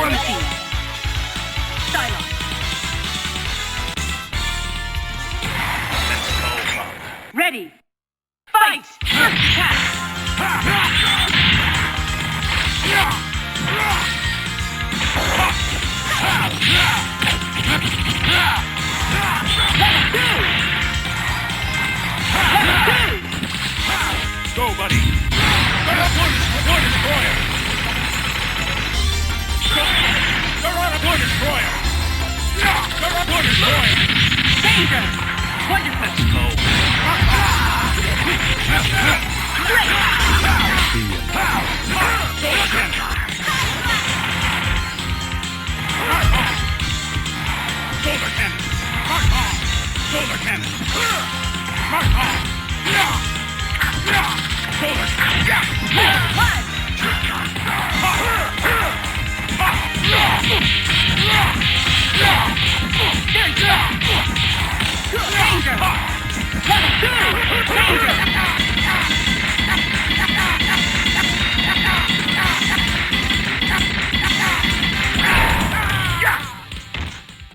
War machine. Silence. Let's go, Pop. Ready. Fight! First attack! Go, buddy. They're up one destroyer. They're on a one destroyer. They're on one destroyer. Danger! Wonderful! Go. Solar cannon. Mark off. Solar cannon. Mark off. Solar cannon. Danger!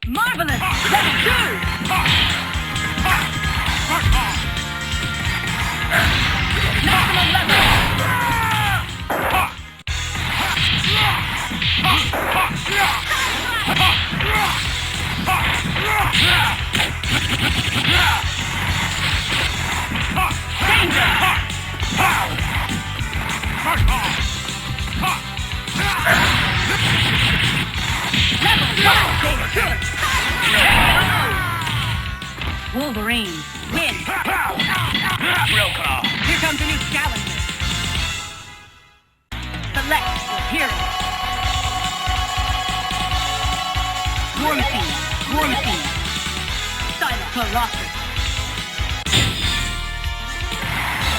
Marvelous! Level 2! Maximum level! Danger! Wolverine, win! Real call. Here comes a new challenger. Select your hero. War machine, war machine. Silent Colossus.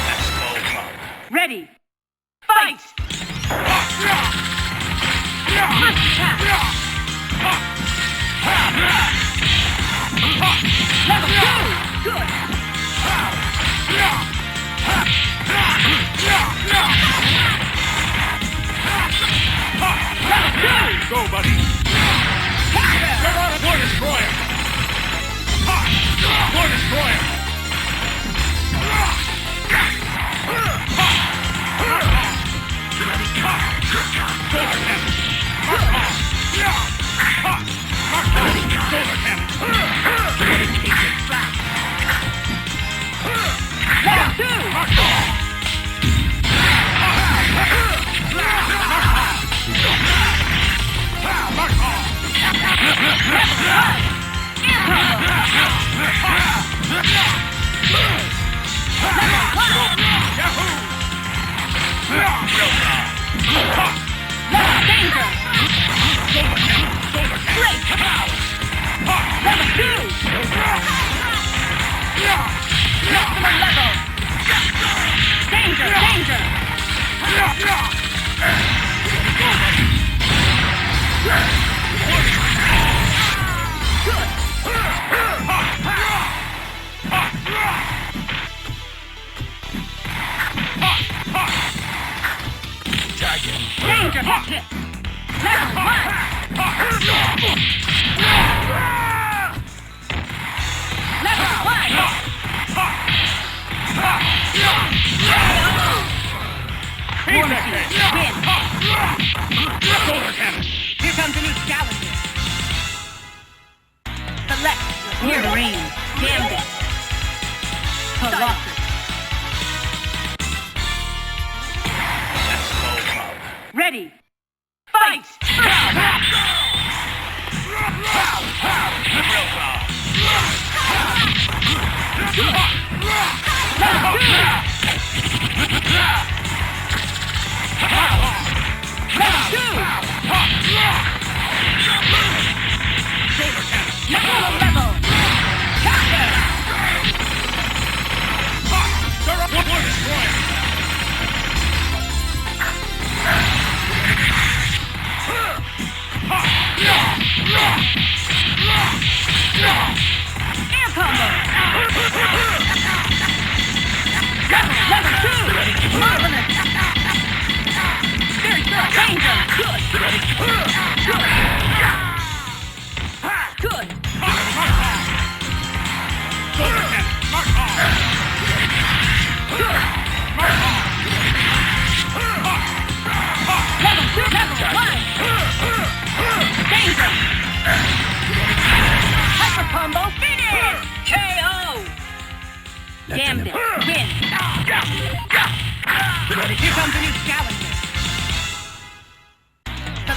Let's go, Pop. Ready. Fight! First attack. Level 2! Good! Level 2! Go, buddy. They're on a war destroyer. War destroyer. Solar cannon. Solar cannon. Level 2! Danger! Hit! Level 1! Level 1! War machine, win! Solar cannon. Here comes a new challenger. Select your hero. Wolverine, Gambit. Colossus. Let's go, Pop. Ready. Fight! Real call. Level 2! Level 2! Maximum level! Capture! They're up one destroyer. Air combo! Level 2! Marvelous! Very good! Danger! Good!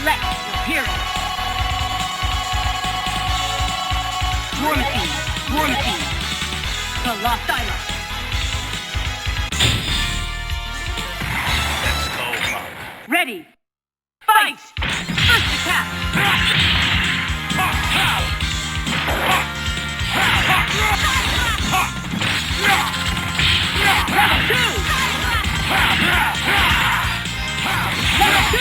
Select your hero. Warmity. Pelea. Let's go, Pop. Ready. Fight! First attack! Level 2! Level 2!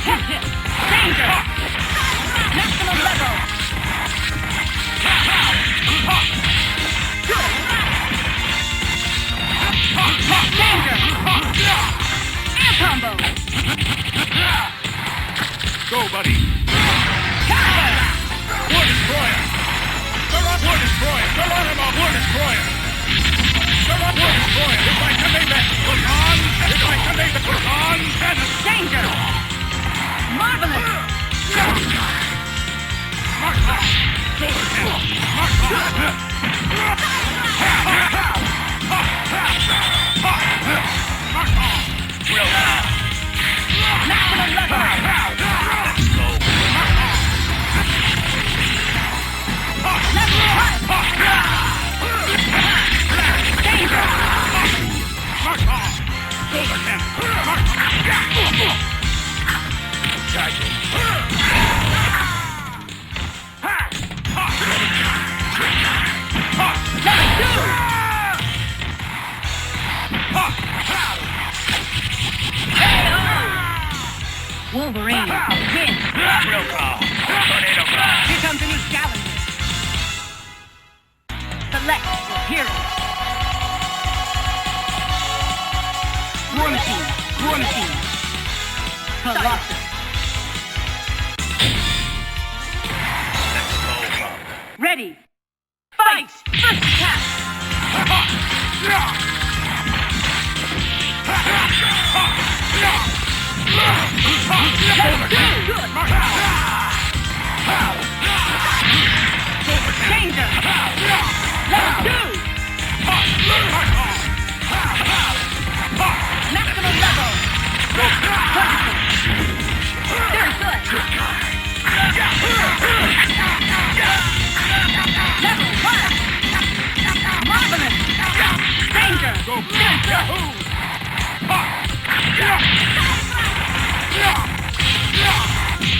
Hit! Danger! Maximum level! Danger! Air combo! Go, buddy. Counter! War Destroyer. War Destroyer. War Destroyer. War Destroyer. It's like the name put on. It's like the name put on. Danger! Marvelous! Mark off. Shoulder kill. Mark off. Mark off. Drill down. Maximum level! Let's go. Mark off. Level 1! Danger! Mark off. Shoulder cannon. Mark off. Gotcha. Level 2! Wolverine, win! Real call. Tornado call. Here comes a new challenger. Select your hero. War Machine. Colossus. Let's go, Pop. Ready. Fight! First attack! Level 2! Good! Danger! Level 2! Maximum level! Wonderful! Very good! Level 1! Marvelous! Danger! Very good!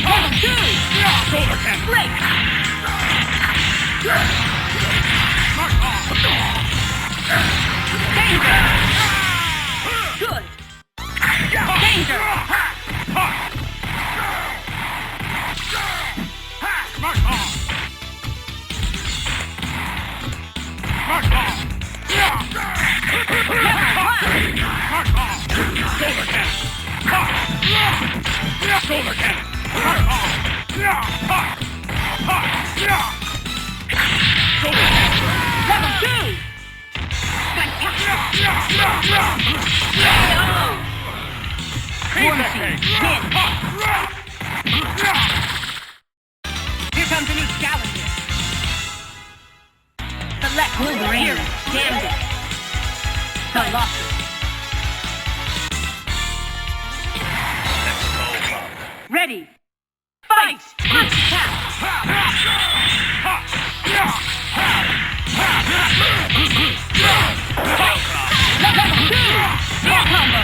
Level 2! Shoulder cannon. Break! Mark off. Danger! Good! Danger! Mark off. Mark off. Mark off. Shoulder cannon. Shoulder cannon. Mark off. Shoulder cannon. Level 2! Fantastic! War Machine, win! Here comes a new challenger. Select Wolverine, Gambit. Colossus. Let's go, Pop. Ready. Fight! First attack! Level 2! Air combo!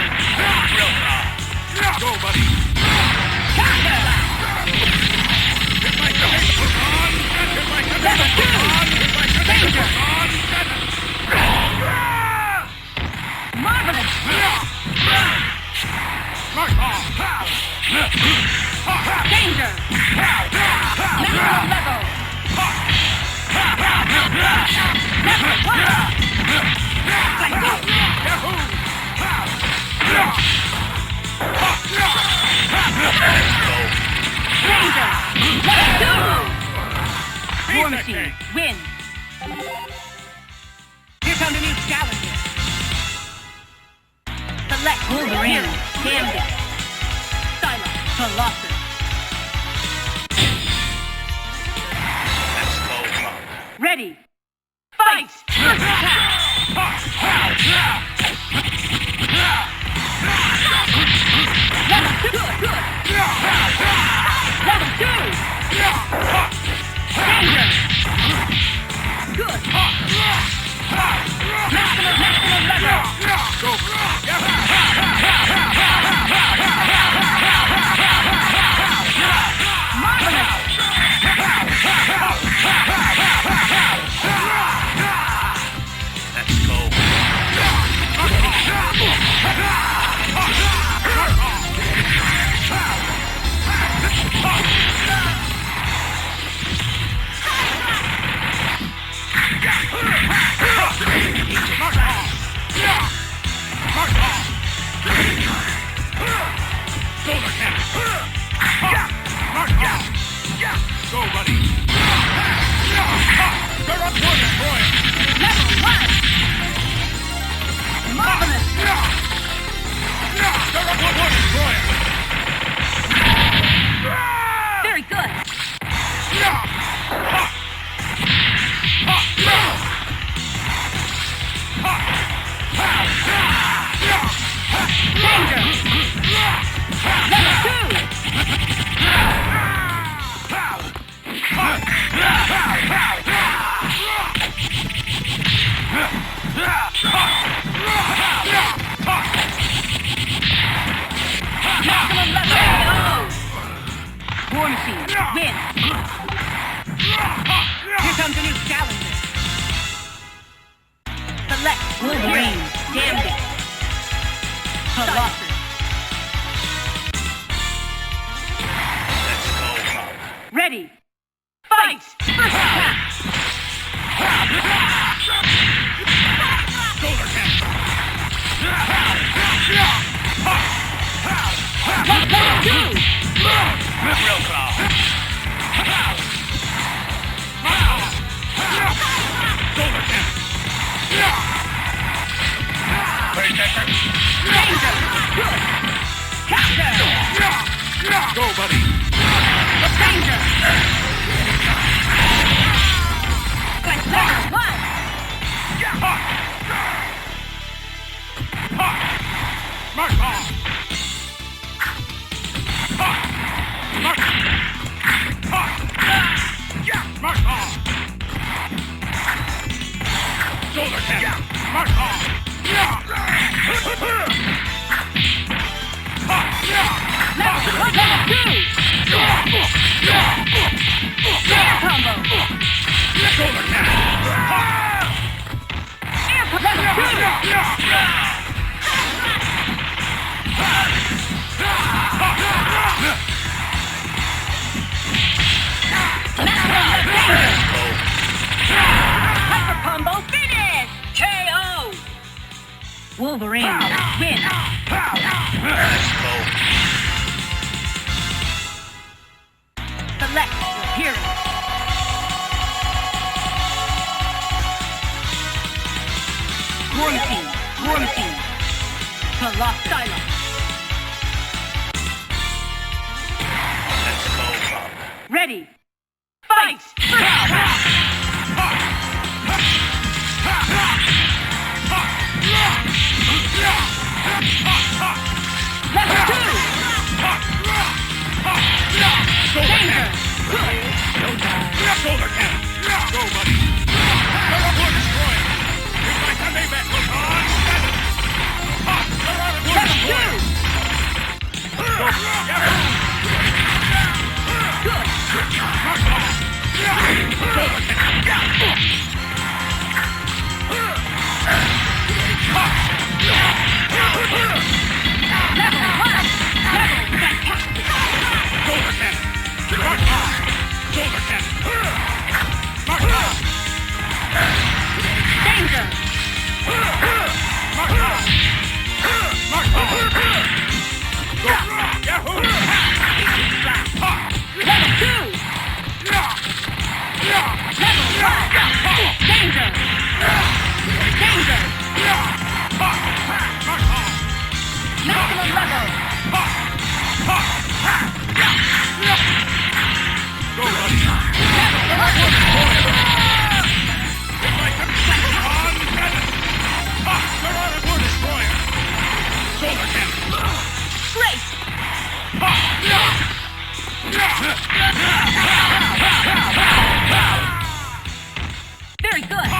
Real call. Go, buddy. Counter! Hit my cannon. Put on. Hit my cannon. Level 2! Hit my cannon. Danger! Put on. Marvelous! Mark off. Danger! Maximum level! Level 1! Danger! Level 2! War Machine, win! Here comes a new challenger. Select Wolverine, Gambit. Colossus. Let's go, Pop. Ready. Fight! First attack! War Machine, win! Here comes a new challenger. Select Wolverine, Gambit, Colossus. Ready, fight! First attack! Shoulder cannon. Real claw. Shoulder cannon. Pretty catcher. Danger! Good! Capture! Go, buddy. Danger! That's number one! Mark off. Mark off. Shoulder cannon. Mark off. Air combo! Shoulder cannon. Air combo! Hyper combo finish! KO! Wolverine, win! Select your hero. War Machine, Colossus. Ready, fight! First attack! Level 2! Danger! Good! Shoulder cannon. Go, buddy. Level 2! Good! Level 1! Level fantastic! Shoulder cannon. Mark off. Shoulder cannon. Mark off. Danger! Mark off. Mark off. Go. Yahoo! Level 2! Level 1! Danger! Danger! Mark off. Maximum level! Go, buddy. It's like a on cannon. They're on a war destroyer. Solar cannon. Great! Very good!